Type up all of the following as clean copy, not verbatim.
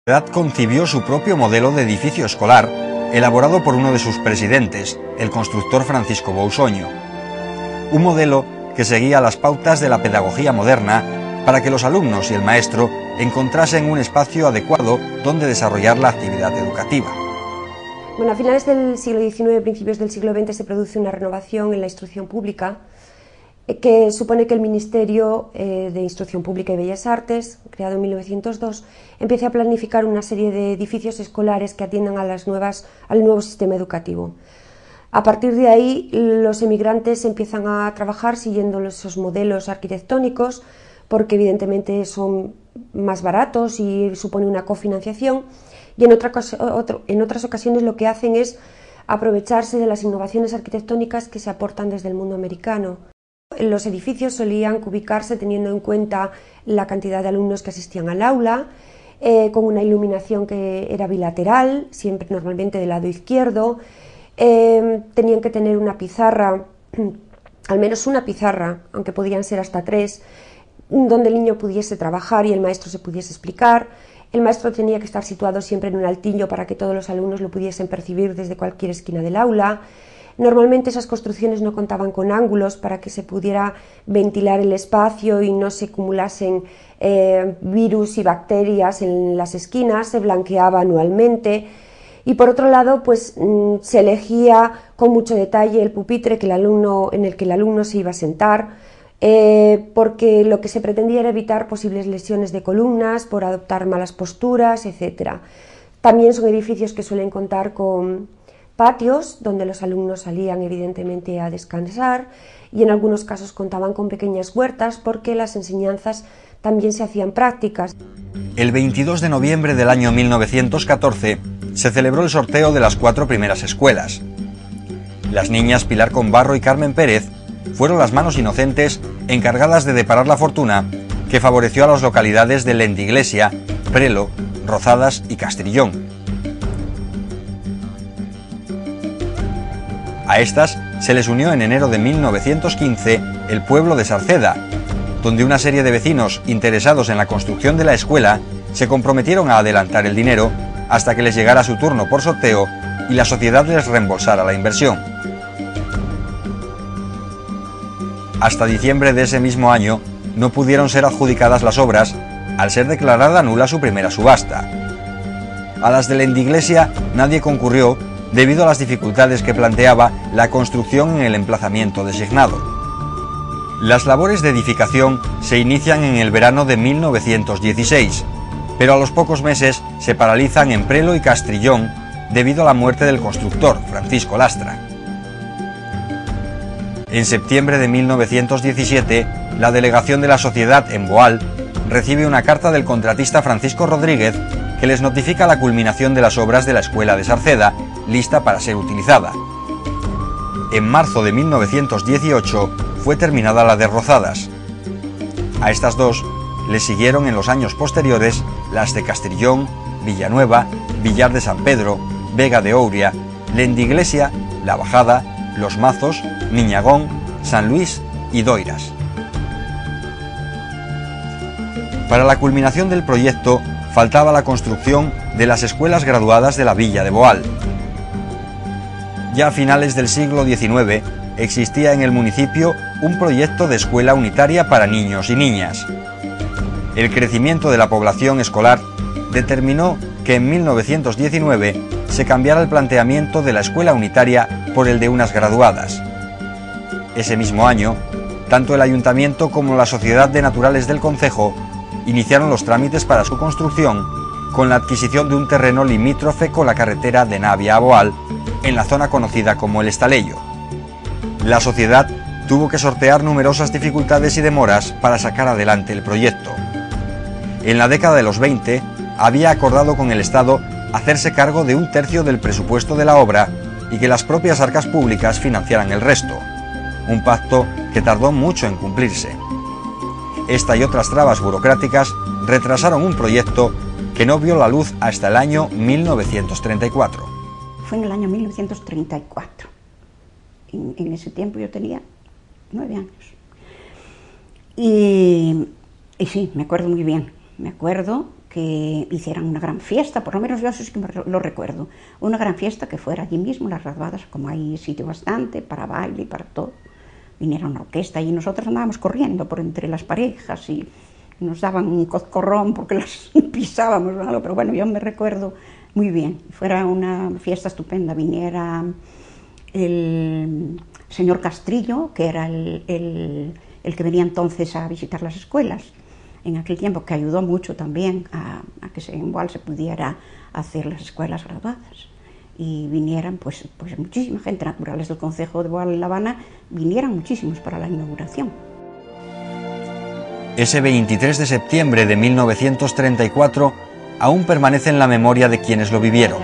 La ciudad concibió su propio modelo de edificio escolar, elaborado por uno de sus presidentes, el constructor Francisco Bousoño. Un modelo que seguía las pautas de la pedagogía moderna para que los alumnos y el maestro encontrasen un espacio adecuado donde desarrollar la actividad educativa. Bueno, a finales del siglo XIX, principios del siglo XX, se produce una renovación en la instrucción pública que supone que el Ministerio de Instrucción Pública y Bellas Artes, creado en 1902, empiece a planificar una serie de edificios escolares que atiendan a al nuevo sistema educativo. A partir de ahí, los emigrantes empiezan a trabajar siguiendo esos modelos arquitectónicos, porque evidentemente son más baratos y supone una cofinanciación, y en otras ocasiones lo que hacen es aprovecharse de las innovaciones arquitectónicas que se aportan desde el mundo americano. Los edificios solían ubicarse teniendo en cuenta la cantidad de alumnos que asistían al aula, con una iluminación que era bilateral, siempre normalmente del lado izquierdo. Tenían que tener una pizarra, al menos una pizarra, aunque podían ser hasta 3, donde el niño pudiese trabajar y el maestro se pudiese explicar. El maestro tenía que estar situado siempre en un altillo para que todos los alumnos lo pudiesen percibir desde cualquier esquina del aula. Normalmente esas construcciones no contaban con ángulos para que se pudiera ventilar el espacio y no se acumulasen virus y bacterias en las esquinas, se blanqueaba anualmente. Y por otro lado, pues se elegía con mucho detalle el pupitre en el que el alumno se iba a sentar, porque lo que se pretendía era evitar posibles lesiones de columnas por adoptar malas posturas, etc. También son edificios que suelen contar con patios donde los alumnos salían evidentemente a descansar, y en algunos casos contaban con pequeñas huertas porque las enseñanzas también se hacían prácticas. El 22 de noviembre del año 1914 se celebró el sorteo de las 4 primeras escuelas. Las niñas Pilar Combarro y Carmen Pérez fueron las manos inocentes encargadas de deparar la fortuna que favoreció a las localidades de Lendiglesia, Prelo, Rozadas y Castrillón. A estas se les unió en enero de 1915 el pueblo de Sarceda, donde una serie de vecinos interesados en la construcción de la escuela se comprometieron a adelantar el dinero hasta que les llegara su turno por sorteo y la sociedad les reembolsara la inversión. Hasta diciembre de ese mismo año no pudieron ser adjudicadas las obras al ser declarada nula su primera subasta. A las de Lendiglesia nadie concurrió debido a las dificultades que planteaba la construcción en el emplazamiento designado. Las labores de edificación se inician en el verano de 1916, pero a los pocos meses se paralizan en Prelo y Castrillón debido a la muerte del constructor, Francisco Lastra. En septiembre de 1917, la delegación de la sociedad en Boal recibe una carta del contratista Francisco Rodríguez que les notifica la culminación de las obras de la escuela de Sarceda, lista para ser utilizada. En marzo de 1918 fue terminada la de Rozadas. A estas dos le siguieron en los años posteriores las de Castrillón, Villanueva, Villar de San Pedro, Vega de Ouria, Lendiglesia, La Bajada, Los Mazos, Miñagón, San Luis y Doiras. Para la culminación del proyecto faltaba la construcción de las escuelas graduadas de la villa de Boal. Ya a finales del siglo XIX existía en el municipio un proyecto de escuela unitaria para niños y niñas. El crecimiento de la población escolar determinó que en 1919 se cambiara el planteamiento de la escuela unitaria por el de unas graduadas. Ese mismo año, tanto el ayuntamiento como la Sociedad de Naturales del Concejo iniciaron los trámites para su construcción con la adquisición de un terreno limítrofe con la carretera de Navia a Boal, en la zona conocida como el Estaleyo. La sociedad tuvo que sortear numerosas dificultades y demoras para sacar adelante el proyecto. En la década de los 20 había acordado con el Estado hacerse cargo de 1/3 del presupuesto de la obra y que las propias arcas públicas financiaran el resto, un pacto que tardó mucho en cumplirse. Esta y otras trabas burocráticas retrasaron un proyecto que no vio la luz hasta el año 1934. Fue en el año 1934. En ese tiempo yo tenía 9 años. Y sí, me acuerdo muy bien. Me acuerdo que hicieran una gran fiesta, por lo menos yo eso sí que lo recuerdo, una gran fiesta que fuera allí mismo, las graduadas, como hay sitio bastante para baile y para todo, viniera una orquesta y nosotros andábamos corriendo por entre las parejas y nos daban un coscorrón porque las pisábamos, ¿no? Pero bueno, yo me recuerdo muy bien, fuera una fiesta estupenda, viniera el señor Castrillo, que era el que venía entonces a visitar las escuelas en aquel tiempo, que ayudó mucho también a que en Boal se pudiera hacer las escuelas graduadas. Y vinieran pues muchísima gente, naturales del Concejo de Boal en La Habana, vinieran muchísimos para la inauguración. Ese 23 de septiembre de 1934 aún permanece en la memoria de quienes lo vivieron.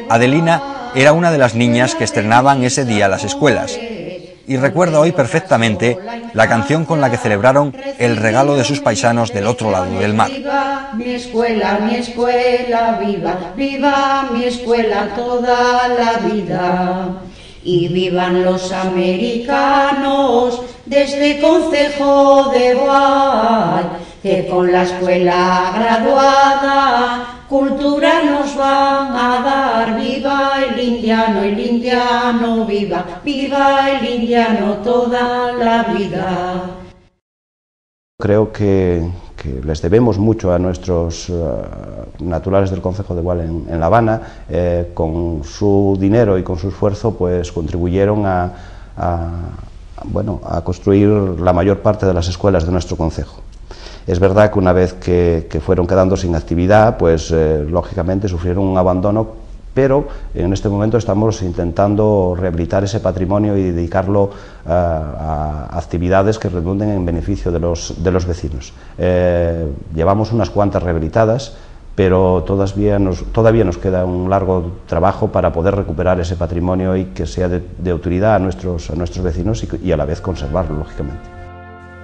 Adelina era una de las niñas que estrenaban ese día las escuelas y recuerda hoy perfectamente la canción con la que celebraron el regalo de sus paisanos del otro lado del mar. Viva mi escuela, viva, viva mi escuela toda la vida. Y vivan los americanos desde Concejo de Boal, que con la escuela graduada cultura nos van a dar. Viva el indiano, viva, viva el indiano toda la vida. Creo que les debemos mucho a nuestros naturales del Concejo de Boal en La Habana. Con su dinero y con su esfuerzo pues contribuyeron a construir la mayor parte de las escuelas de nuestro concejo. Es verdad que una vez que fueron quedando sin actividad, pues lógicamente sufrieron un abandono, pero en este momento estamos intentando rehabilitar ese patrimonio y dedicarlo a actividades que redunden en beneficio de los vecinos. Llevamos unas cuantas rehabilitadas, pero todavía nos queda un largo trabajo para poder recuperar ese patrimonio y que sea de utilidad a nuestros vecinos y a la vez conservarlo, lógicamente.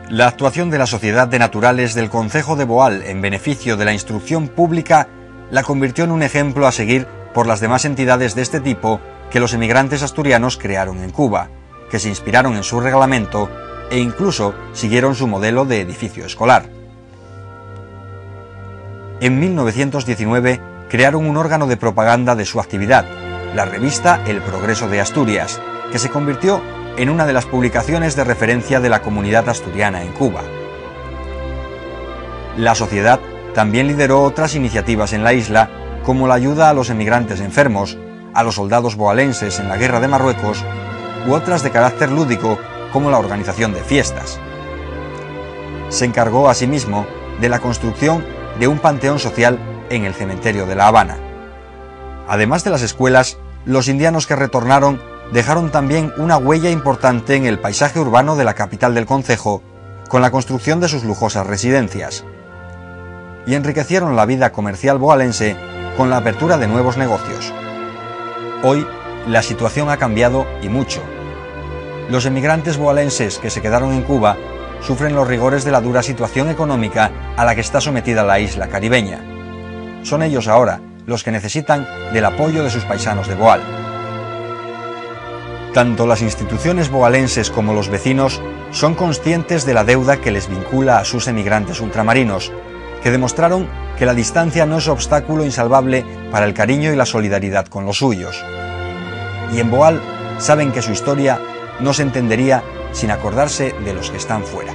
La actuación de la Sociedad de Naturales del Concejo de Boal en beneficio de la instrucción pública la convirtió en un ejemplo a seguir por las demás entidades de este tipo que los emigrantes asturianos crearon en Cuba, que se inspiraron en su reglamento e incluso siguieron su modelo de edificio escolar. En 1919 crearon un órgano de propaganda de su actividad, la revista El Progreso de Asturias, que se convirtió en una de las publicaciones de referencia de la comunidad asturiana en Cuba. La sociedad también lideró otras iniciativas en la isla, como la ayuda a los emigrantes enfermos, a los soldados boalenses en la Guerra de Marruecos, u otras de carácter lúdico, como la organización de fiestas. Se encargó asimismo de la construcción de un panteón social en el cementerio de La Habana. Además de las escuelas, los indianos que retornaron dejaron también una huella importante en el paisaje urbano de la capital del concejo, con la construcción de sus lujosas residencias, y enriquecieron la vida comercial boalense con la apertura de nuevos negocios. Hoy, la situación ha cambiado y mucho. Los emigrantes boalenses que se quedaron en Cuba sufren los rigores de la dura situación económica a la que está sometida la isla caribeña. Son ellos ahora los que necesitan del apoyo de sus paisanos de Boal. Tanto las instituciones boalenses como los vecinos son conscientes de la deuda que les vincula a sus emigrantes ultramarinos, que demostraron que la distancia no es obstáculo insalvable para el cariño y la solidaridad con los suyos. Y en Boal saben que su historia no se entendería sin acordarse de los que están fuera.